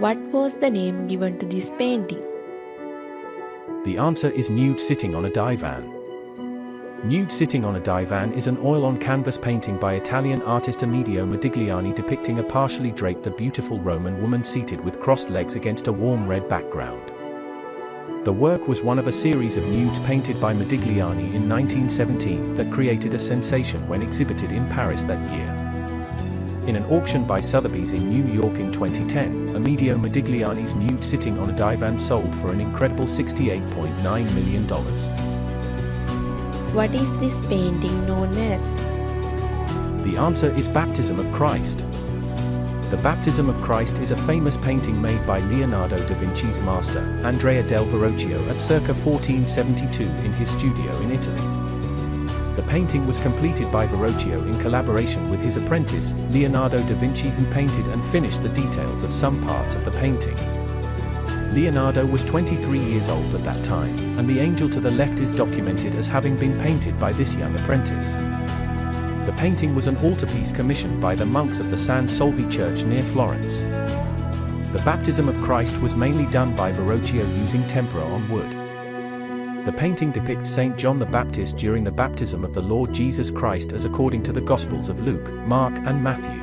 What was the name given to this painting? The answer is Nude Sitting on a Divan. Nude Sitting on a Divan is an oil-on-canvas painting by Italian artist Amedeo Modigliani depicting a partially draped beautiful Roman woman seated with crossed legs against a warm red background. The work was one of a series of nudes painted by Modigliani in 1917 that created a sensation when exhibited in Paris that year. In an auction by Sotheby's in New York in 2010, Amedeo Modigliani's Nude Sitting on a Divan sold for an incredible $68.9 million. What is this painting known as? The answer is Baptism of Christ. The Baptism of Christ is a famous painting made by Leonardo da Vinci's master, Andrea del Verrocchio, at circa 1472 in his studio in Italy. The painting was completed by Verrocchio in collaboration with his apprentice, Leonardo da Vinci, who painted and finished the details of some parts of the painting. Leonardo was 23 years old at that time, and the angel to the left is documented as having been painted by this young apprentice. The painting was an altarpiece commissioned by the monks of the San Solvi Church near Florence. The Baptism of Christ was mainly done by Verrocchio using tempera on wood. The painting depicts Saint John the Baptist during the baptism of the Lord Jesus Christ as according to the Gospels of Luke, Mark, and Matthew.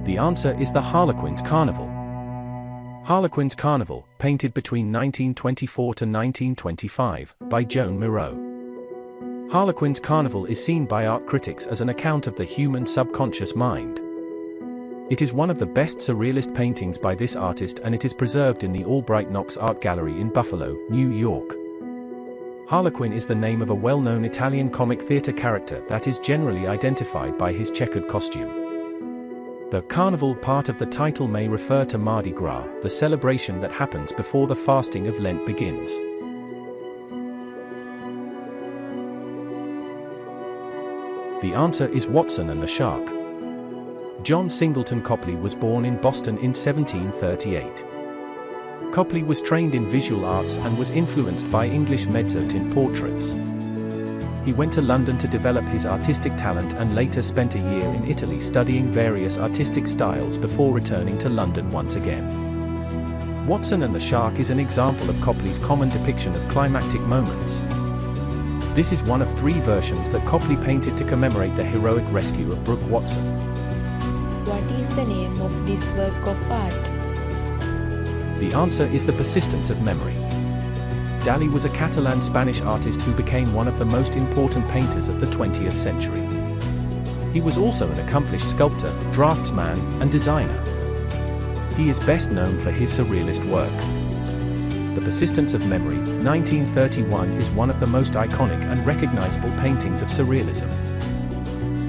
The answer is the Harlequin's Carnival. Harlequin's Carnival, painted between 1924 to 1925, by Joan Miro. Harlequin's Carnival is seen by art critics as an account of the human subconscious mind. It is one of the best surrealist paintings by this artist, and it is preserved in the Albright Knox Art Gallery in Buffalo, New York. Harlequin is the name of a well-known Italian comic theater character that is generally identified by his checkered costume. The carnival part of the title may refer to Mardi Gras, the celebration that happens before the fasting of Lent begins. The answer is Watson and the Shark. John Singleton Copley was born in Boston in 1738. Copley was trained in visual arts and was influenced by English mezzotinted portraits. He went to London to develop his artistic talent and later spent a year in Italy studying various artistic styles before returning to London once again. Watson and the Shark is an example of Copley's common depiction of climactic moments. This is one of 3 versions that Copley painted to commemorate the heroic rescue of Brooke Watson. What is the name of this work of art? The answer is The Persistence of Memory. Dalí was a Catalan Spanish artist who became one of the most important painters of the 20th century. He was also an accomplished sculptor, draftsman, and designer. He is best known for his surrealist work. The Persistence of Memory, 1931, is one of the most iconic and recognizable paintings of surrealism.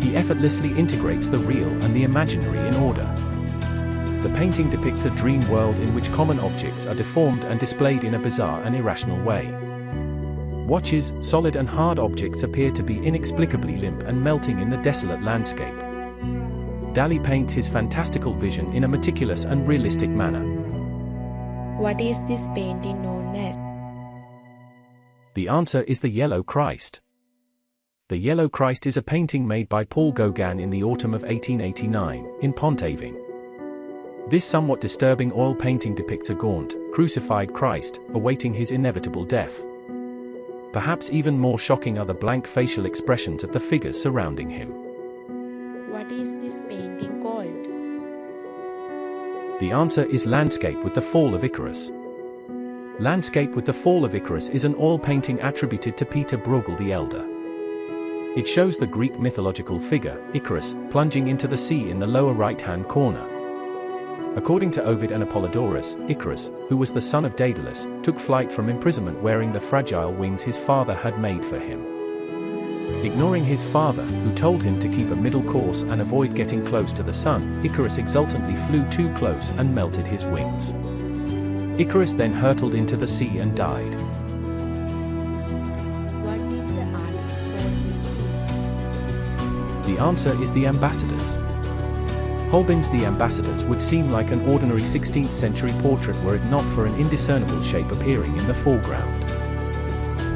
He effortlessly integrates the real and the imaginary in order. The painting depicts a dream world in which common objects are deformed and displayed in a bizarre and irrational way. Watches, solid and hard objects appear to be inexplicably limp and melting in the desolate landscape. Dalí paints his fantastical vision in a meticulous and realistic manner. What is this painting known as? The answer is the Yellow Christ. The Yellow Christ is a painting made by Paul Gauguin in the autumn of 1889, in Pont-Aven. This somewhat disturbing oil painting depicts a gaunt, crucified Christ, awaiting his inevitable death. Perhaps even more shocking are the blank facial expressions of the figures surrounding him. What is this painting called? The answer is Landscape with the Fall of Icarus. Landscape with the Fall of Icarus is an oil painting attributed to Peter Bruegel the Elder. It shows the Greek mythological figure, Icarus, plunging into the sea in the lower right-hand corner. According to Ovid and Apollodorus, Icarus, who was the son of Daedalus, took flight from imprisonment wearing the fragile wings his father had made for him. Ignoring his father, who told him to keep a middle course and avoid getting close to the sun, Icarus exultantly flew too close and melted his wings. Icarus then hurtled into the sea and died. What did the artist call this piece? The answer is The Ambassadors. Holbein's The Ambassadors would seem like an ordinary 16th century portrait were it not for an indiscernible shape appearing in the foreground.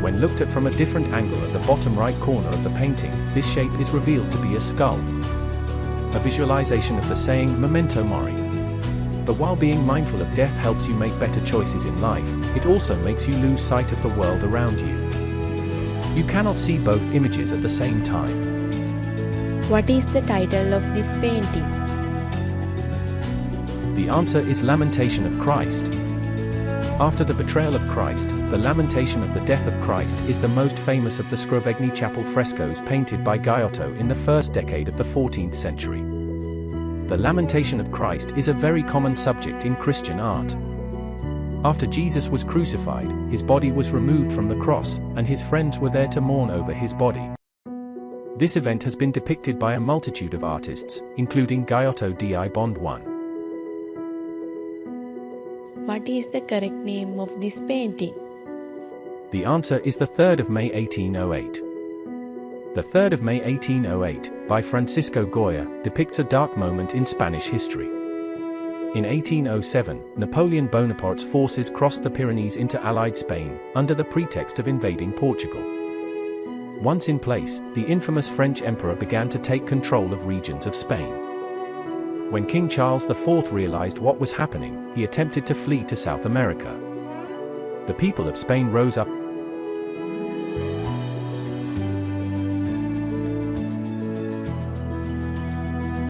When looked at from a different angle at the bottom right corner of the painting, this shape is revealed to be a skull. a visualization of the saying memento mori. But while being mindful of death helps you make better choices in life, it also makes you lose sight of the world around you. You cannot see both images at the same time. What is the title of this painting? The answer is Lamentation of Christ. After the betrayal of Christ, the lamentation of the death of Christ is the most famous of the Scrovegni chapel frescoes painted by Giotto in the first decade of the 14th century. The lamentation of Christ is a very common subject in Christian art. After Jesus was crucified, his body was removed from the cross, and his friends were there to mourn over his body. This event has been depicted by a multitude of artists, including Giotto di Bond 1. What is the correct name of this painting? The answer is the 3rd of May 1808. The 3rd of May 1808, by Francisco Goya, depicts a dark moment in Spanish history. In 1807, Napoleon Bonaparte's forces crossed the Pyrenees into Allied Spain, under the pretext of invading Portugal. Once in place, the infamous French emperor began to take control of regions of Spain. When King Charles IV realized what was happening, he attempted to flee to South America. The people of Spain rose up,